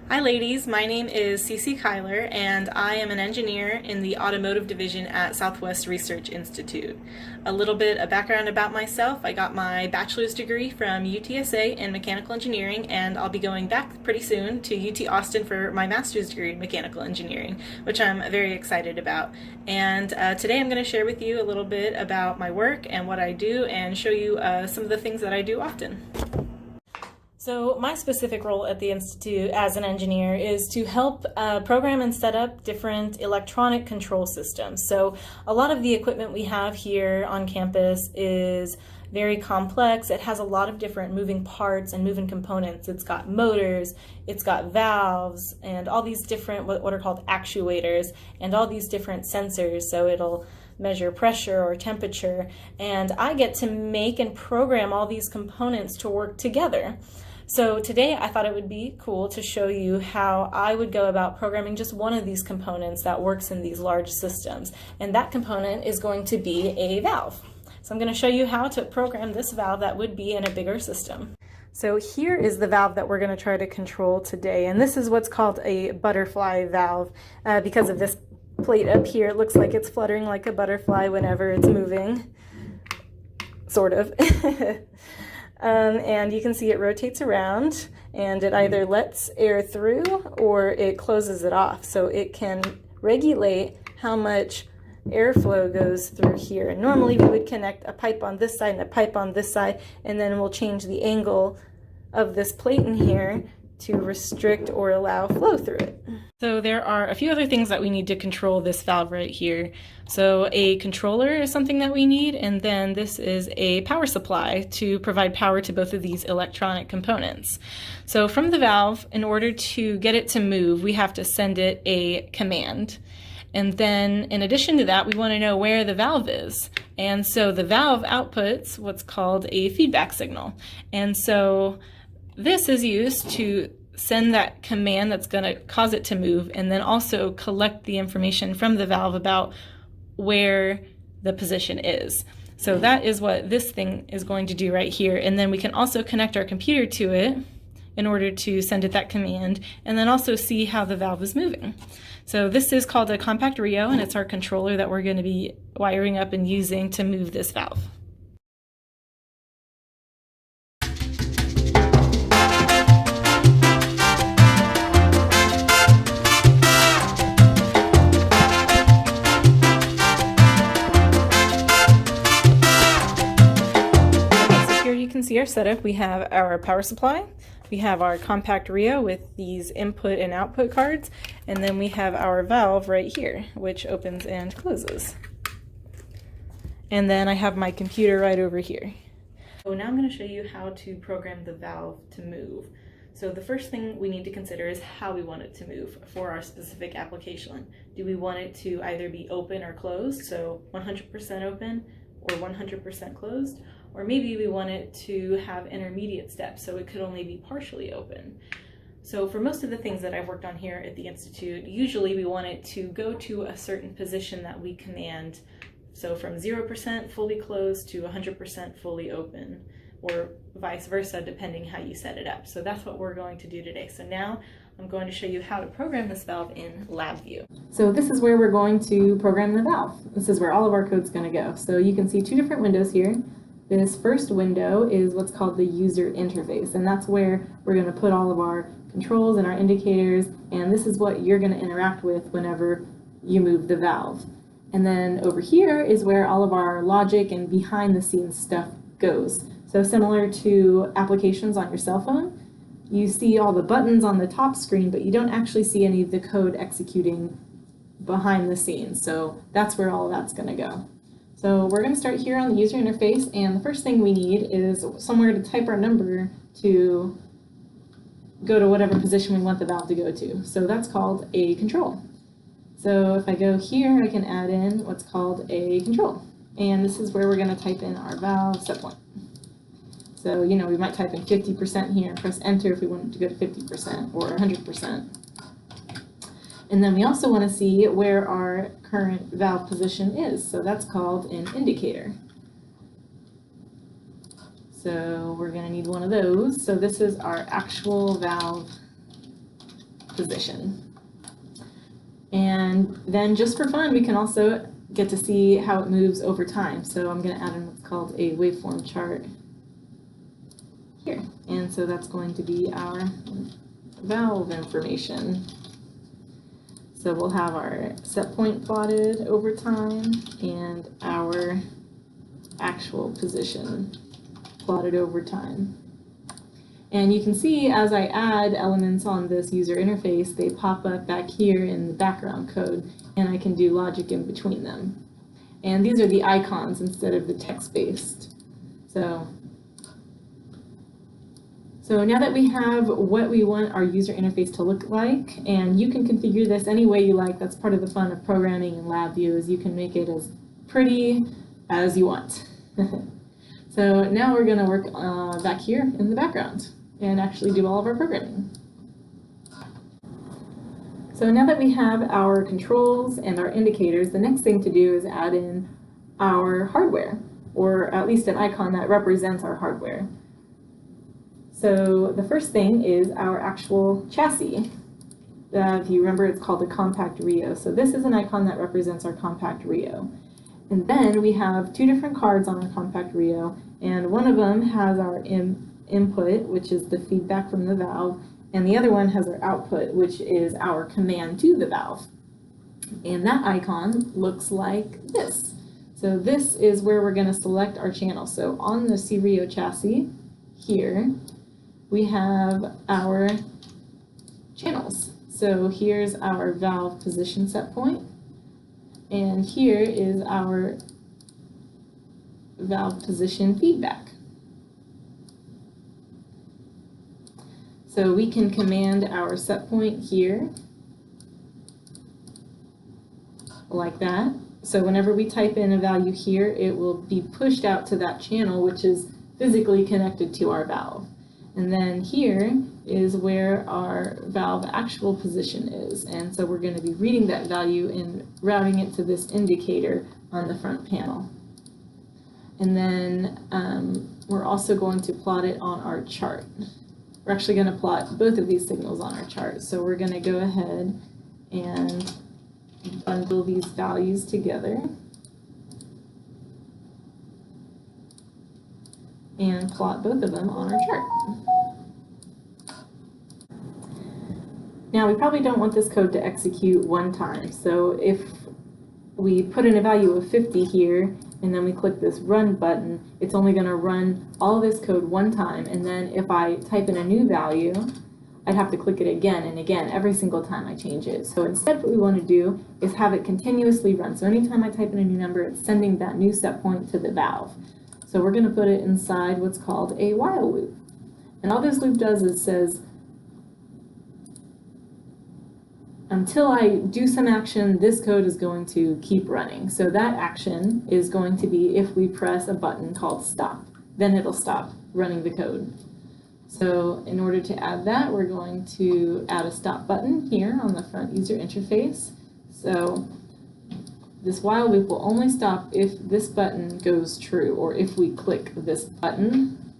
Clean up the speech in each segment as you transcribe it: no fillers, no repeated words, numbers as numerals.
Hi ladies, my name is CeCe Kyler and I am an engineer in the Automotive division at Southwest Research Institute. A little bit of background about myself: I got my bachelor's degree from UTSA in mechanical engineering, and I'll be going back pretty soon to UT Austin for my master's degree in mechanical engineering, which I'm very excited about. And today I'm going to share with you a little bit about my work and what I do and show you some of the things that I do often. So my specific role at the Institute as an engineer is to help program and set up different electronic control systems. So a lot of the equipment we have here on campus is very complex. It has a lot of different moving parts and moving components. It's got motors, it's got valves, and all these different what are called actuators, and all these different sensors. So it'll measure pressure or temperature, and I get to make and program all these components to work together. So today I thought it would be cool to show you how I would go about programming just one of these components that works in these large systems. And that component is going to be a valve. So I'm going to show you how to program this valve that would be in a bigger system. So here is the valve that we're going to try to control today. And this is what's called a butterfly valve because of this plate up here. It looks like it's fluttering like a butterfly whenever it's moving, sort of. And you can see it rotates around, and it either lets air through or it closes it off. So it can regulate how much airflow goes through here. And normally we would connect a pipe on this side and a pipe on this side, and then we'll change the angle of this plate in here to restrict or allow flow through it. So there are a few other things that we need to control this valve right here. So a controller is something that we need, and then this is a power supply to provide power to both of these electronic components. So from the valve, in order to get it to move, we have to send it a command. And then in addition to that, we want to know where the valve is. And so the valve outputs what's called a feedback signal. And so this is used to send that command that's going to cause it to move, and then also collect the information from the valve about where the position is. So that is what this thing is going to do right here. And then we can also connect our computer to it in order to send it that command, and then also see how the valve is moving. So this is called a compact Rio, and it's our controller that we're going to be wiring up and using to move this valve. You can see our setup. We have our power supply, we have our compact Rio with these input and output cards, and then we have our valve right here, which opens and closes. And then I have my computer right over here. So now I'm going to show you how to program the valve to move. So the first thing we need to consider is how we want it to move for our specific application. Do we want it to either be open or closed, so 100% open or 100% closed? Or maybe we want it to have intermediate steps, so it could only be partially open. So for most of the things that I've worked on here at the Institute, usually we want it to go to a certain position that we command. So from 0% fully closed to 100% fully open, or vice versa, depending how you set it up. So that's what we're going to do today. So now I'm going to show you how to program this valve in LabVIEW. So this is where we're going to program the valve. This is where all of our code's going to go. So you can see two different windows here. This first window is what's called the user interface, and that's where we're going to put all of our controls and our indicators, and this is what you're going to interact with whenever you move the valve. And then over here is where all of our logic and behind the scenes stuff goes. So similar to applications on your cell phone, you see all the buttons on the top screen, but you don't actually see any of the code executing behind the scenes. So that's where all of that's going to go. So we're going to start here on the user interface, and the first thing we need is somewhere to type our number to go to whatever position we want the valve to go to. So that's called a control. So if I go here, I can add in what's called a control. And this is where we're going to type in our valve set point. So, you know, we might type in 50% here and press enter if we wanted to go to 50% or 100%. And then we also want to see where our current valve position is. So that's called an indicator. So we're going to need one of those. So this is our actual valve position. And then just for fun, we can also get to see how it moves over time. So I'm going to add in what's called a waveform chart here. And so that's going to be our valve information. So we'll have our set point plotted over time and our actual position plotted over time. And you can see as I add elements on this user interface, they pop up back here in the background code, and I can do logic in between them. And these are the icons instead of the text-based. So now that we have what we want our user interface to look like, and you can configure this any way you like, that's part of the fun of programming in LabVIEW, is you can make it as pretty as you want. So now we're going to work back here in the background and actually do all of our programming. So now that we have our controls and our indicators, the next thing to do is add in our hardware, or at least an icon that represents our hardware. So the first thing is our actual chassis. If you remember, it's called the compact Rio. So this is an icon that represents our compact Rio. And then we have two different cards on our compact Rio, and one of them has our input, which is the feedback from the valve, and the other one has our output, which is our command to the valve. And that icon looks like this. So this is where we're going to select our channel. So on the CRIO chassis here, we have our channels. So here's our valve position set point, and here is our valve position feedback. So we can command our set point here like that. So whenever we type in a value here, it will be pushed out to that channel, which is physically connected to our valve. And then here is where our valve actual position is. And so we're going to be reading that value and routing it to this indicator on the front panel. And then we're also going to plot it on our chart. We're actually going to plot both of these signals on our chart. So we're going to go ahead and bundle these values together and plot both of them on our chart. Now we probably don't want this code to execute one time. So if we put in a value of 50 here and then we click this run button, it's only going to run all this code one time, and then if I type in a new value, I'd have to click it again and again every single time I change it. So instead what we want to do is have it continuously run. So anytime I type in a new number, it's sending that new set point to the valve. So we're going to put it inside what's called a while loop. And all this loop does is says, until I do some action, this code is going to keep running. So that action is going to be if we press a button called stop. Then it'll stop running the code. So in order to add that, we're going to add a stop button here on the front user interface. So this while loop will only stop if this button goes true, or if we click this button.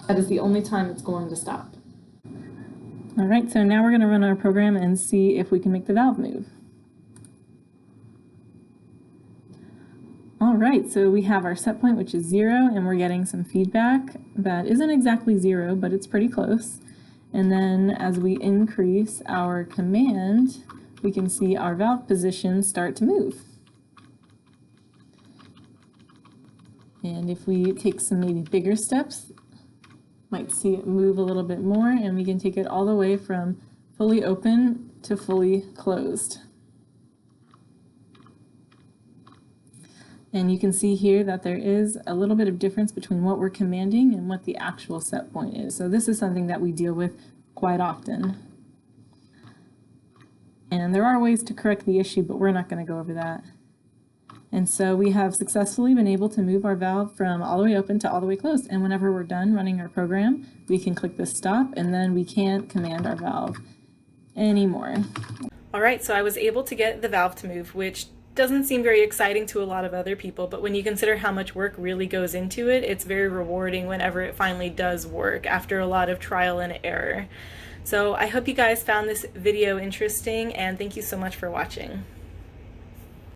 That is the only time it's going to stop. All right, so now we're going to run our program and see if we can make the valve move. All right, so we have our set point, which is 0, and we're getting some feedback that isn't exactly 0, but it's pretty close. And then as we increase our command, we can see our valve position start to move. And if we take some maybe bigger steps, might see it move a little bit more, and we can take it all the way from fully open to fully closed. And you can see here that there is a little bit of difference between what we're commanding and what the actual set point is. So this is something that we deal with quite often. And there are ways to correct the issue, but we're not going to go over that. And so we have successfully been able to move our valve from all the way open to all the way closed. And whenever we're done running our program, we can click the stop, and then we can't command our valve anymore. All right, so I was able to get the valve to move, which doesn't seem very exciting to a lot of other people, but when you consider how much work really goes into it, it's very rewarding whenever it finally does work after a lot of trial and error. So I hope you guys found this video interesting, and thank you so much for watching.